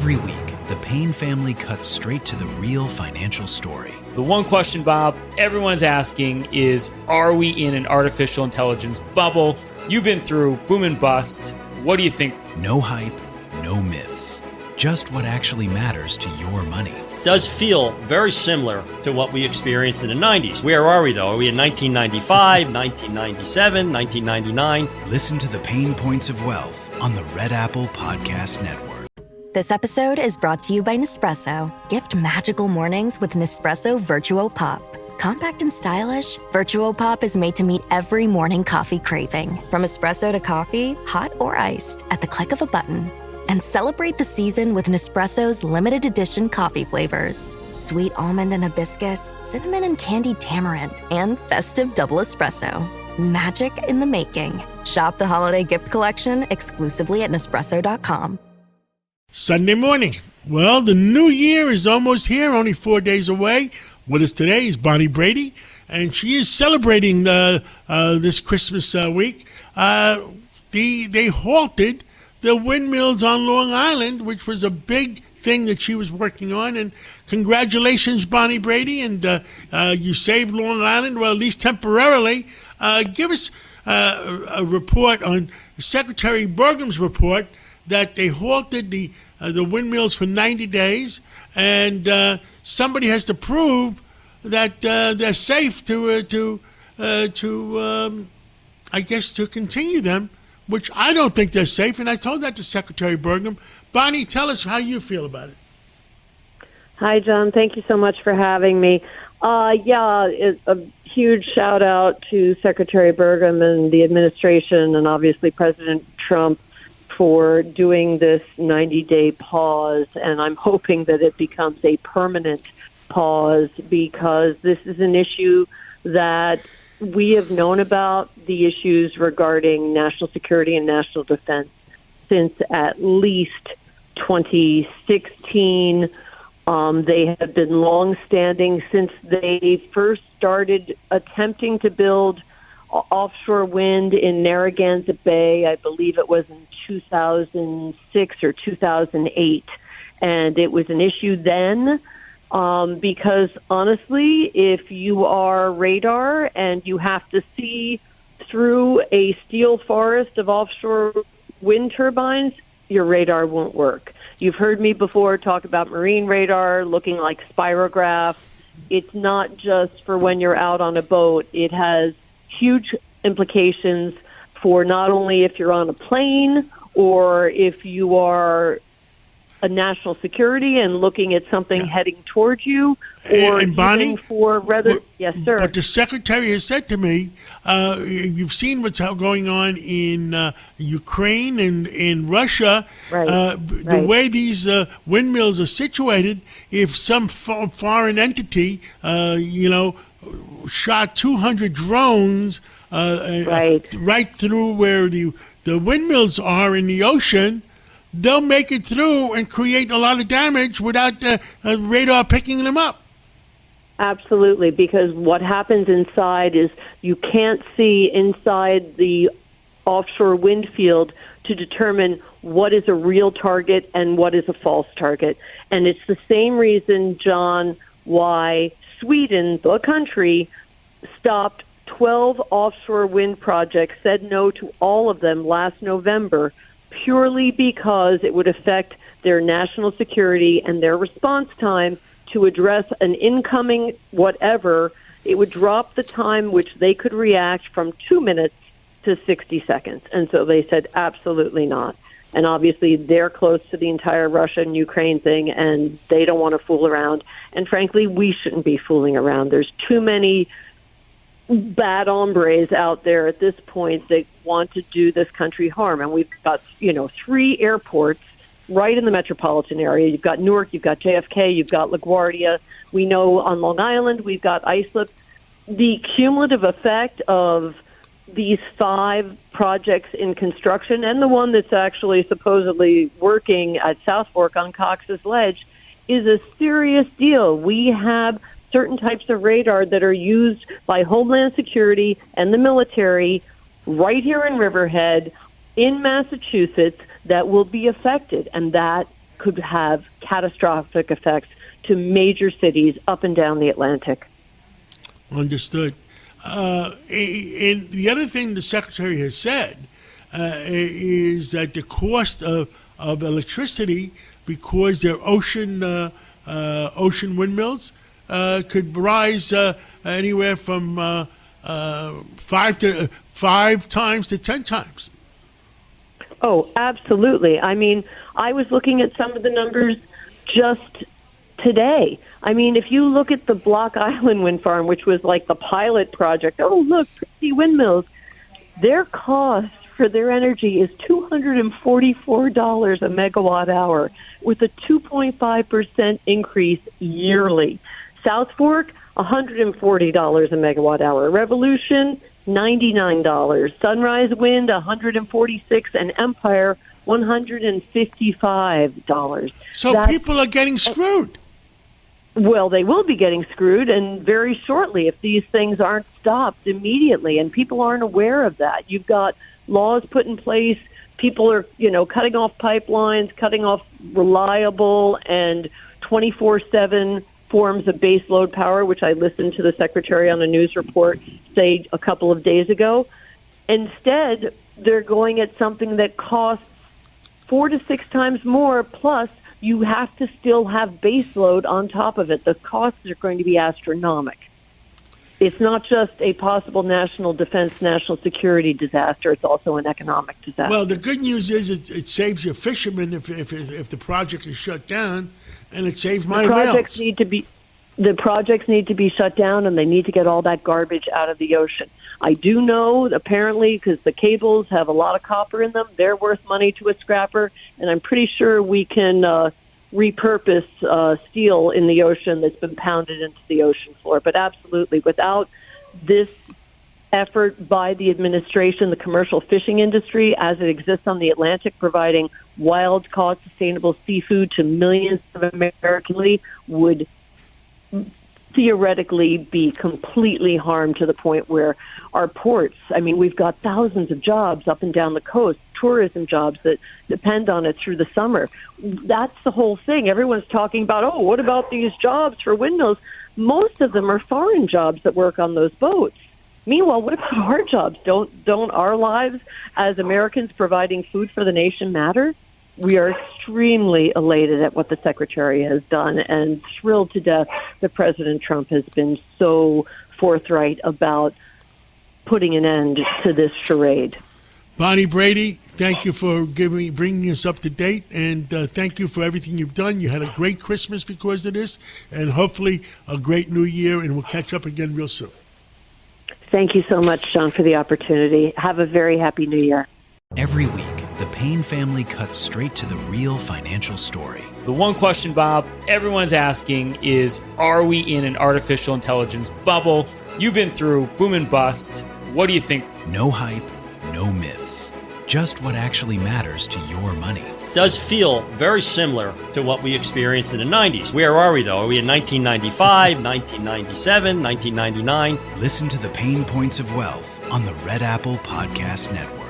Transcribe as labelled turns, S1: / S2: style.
S1: Every week, the Payne family cuts straight to the real financial story.
S2: The one question, Bob, everyone's asking is, are we in an artificial intelligence bubble? You've been through boom and bust. What do you think?
S1: No hype, no myths. Just what actually matters to your money.
S3: Does feel very similar to what we experienced in the 90s. Where are we, though? Are we in 1995, 1997, 1999?
S1: Listen to the Pain Points of Wealth on the Red Apple Podcast Network.
S4: This episode is brought to you by Nespresso. Gift magical mornings with Nespresso Virtuo Pop. Compact and stylish, Virtuo Pop is made to meet every morning coffee craving. From espresso to coffee, hot or iced, at the click of a button. And celebrate the season with Nespresso's limited edition coffee flavors. Sweet almond and hibiscus, cinnamon and candied tamarind, and festive double espresso. Magic in the making. Shop the holiday gift collection exclusively at Nespresso.com.
S5: Sunday morning. Well, the new year is almost here, only 4 days away. With us today is Bonnie Brady, and she is celebrating this Christmas week. They halted the windmills on Long Island, which was a big thing that she was working on. And congratulations, Bonnie Brady, and you saved Long Island, well, at least temporarily. Give us a report on Secretary Burgum's report that they halted the windmills for 90 days, and somebody has to prove that they're safe to continue them, which I don't think they're safe, and I told that to Secretary Burgum. Bonnie, tell us how you feel about it.
S6: Hi, John. Thank you so much for having me. It's a huge shout out to Secretary Burgum and the administration, and obviously President Trump, for doing this 90-day pause, and I'm hoping that it becomes a permanent pause, because this is an issue that we have known about, the issues regarding national security and national defense, since at least 2016. They have been long-standing since they first started attempting to build offshore wind in Narragansett Bay. I believe it was in 2006 or 2008. And it was an issue then because, honestly, if you are radar and you have to see through a steel forest of offshore wind turbines, your radar won't work. You've heard me before talk about marine radar looking like spirograph. It's not just for when you're out on a boat. It has huge implications for not only if you're on a plane or if you are a national security and looking at something heading towards you, or
S5: and Bonnie,
S6: for rather. Yes, sir.
S5: But the secretary has said to me, you've seen what's going on in Ukraine and in Russia.
S6: Right.
S5: The way these windmills are situated, if some foreign entity, shot 200 drones right through where the windmills are in the ocean, they'll make it through and create a lot of damage without radar picking them up.
S6: Absolutely, because what happens inside is you can't see inside the offshore wind field to determine what is a real target and what is a false target. And it's the same reason, John, why Sweden, the country, stopped 12 offshore wind projects, said no to all of them last November, purely because it would affect their national security and their response time to address an incoming whatever. It would drop the time which they could react from 2 minutes to 60 seconds. And so they said absolutely not. And obviously they're close to the entire Russia and Ukraine thing, and they don't want to fool around. And frankly, we shouldn't be fooling around. There's too many bad hombres out there at this point that want to do this country harm. And we've got, 3 airports right in the metropolitan area. You've got Newark, you've got JFK, you've got LaGuardia. We know on Long Island we've got Islip. The cumulative effect of these 5 projects in construction and the one that's actually supposedly working at South Fork on Cox's Ledge is a serious deal. We have certain types of radar that are used by Homeland Security and the military right here in Riverhead in Massachusetts that will be affected, and that could have catastrophic effects to major cities up and down the Atlantic.
S5: Understood. And the other thing the Secretary has said is that the cost of electricity, because they're ocean windmills, could rise anywhere from 5 times to 10 times.
S6: Oh, absolutely. I mean, I was looking at some of the numbers just today. I mean, if you look at the Block Island wind farm, which was like the pilot project, oh, look, pretty windmills, their cost for their energy is $244 a megawatt hour, with a 2.5% increase yearly. South Fork, $140 a megawatt hour. Revolution, $99. Sunrise Wind, $146, and Empire, $155.
S5: So people are getting screwed.
S6: Well, they will be getting screwed, and very shortly if these things aren't stopped immediately, and people aren't aware of that. You've got laws put in place. People are, cutting off pipelines, cutting off reliable and 24/7 forms of base load power, which I listened to the Secretary on a news report say a couple of days ago. Instead, they're going at something that costs 4 to 6 times more, plus you have to still have base load on top of it. The costs are going to be astronomical. It's not just a possible national defense, national security disaster. It's also an economic disaster.
S5: Well, the good news is it saves your fishermen if the project is shut down, and it saves my whales.
S6: The projects need to be shut down, and they need to get all that garbage out of the ocean. I do know, apparently, because the cables have a lot of copper in them, they're worth money to a scrapper, and I'm pretty sure we can repurpose steel in the ocean that's been pounded into the ocean floor. But absolutely, without this effort by the administration, the commercial fishing industry, as it exists on the Atlantic, providing wild-caught, sustainable seafood to millions of Americans, would theoretically be completely harmed to the point where our ports, I mean, we've got thousands of jobs up and down the coast, tourism jobs that depend on it through the summer. That's the whole thing. Everyone's talking about, oh, what about these jobs for windmills? Most of them are foreign jobs that work on those boats. Meanwhile, what about our jobs? Don't our lives as Americans providing food for the nation matter? We are extremely elated at what the Secretary has done and thrilled to death that President Trump has been so forthright about putting an end to this charade.
S5: Bonnie Brady, thank you for bringing us up to date, and thank you for everything you've done. You had a great Christmas because of this, and hopefully a great New Year, and we'll catch up again real soon.
S6: Thank you so much, John, for the opportunity. Have a very happy New Year.
S1: Every week, the Payne family cuts straight to the real financial story.
S2: The one question, Bob, everyone's asking is, are we in an artificial intelligence bubble? You've been through boom and bust. What do you think?
S1: No hype, no myths. Just what actually matters to your money.
S3: Does feel very similar to what we experienced in the 90s. Where are we, though? Are we in 1995, 1997, 1999?
S1: Listen to the Pain Points of Wealth on the Red Apple Podcast Network.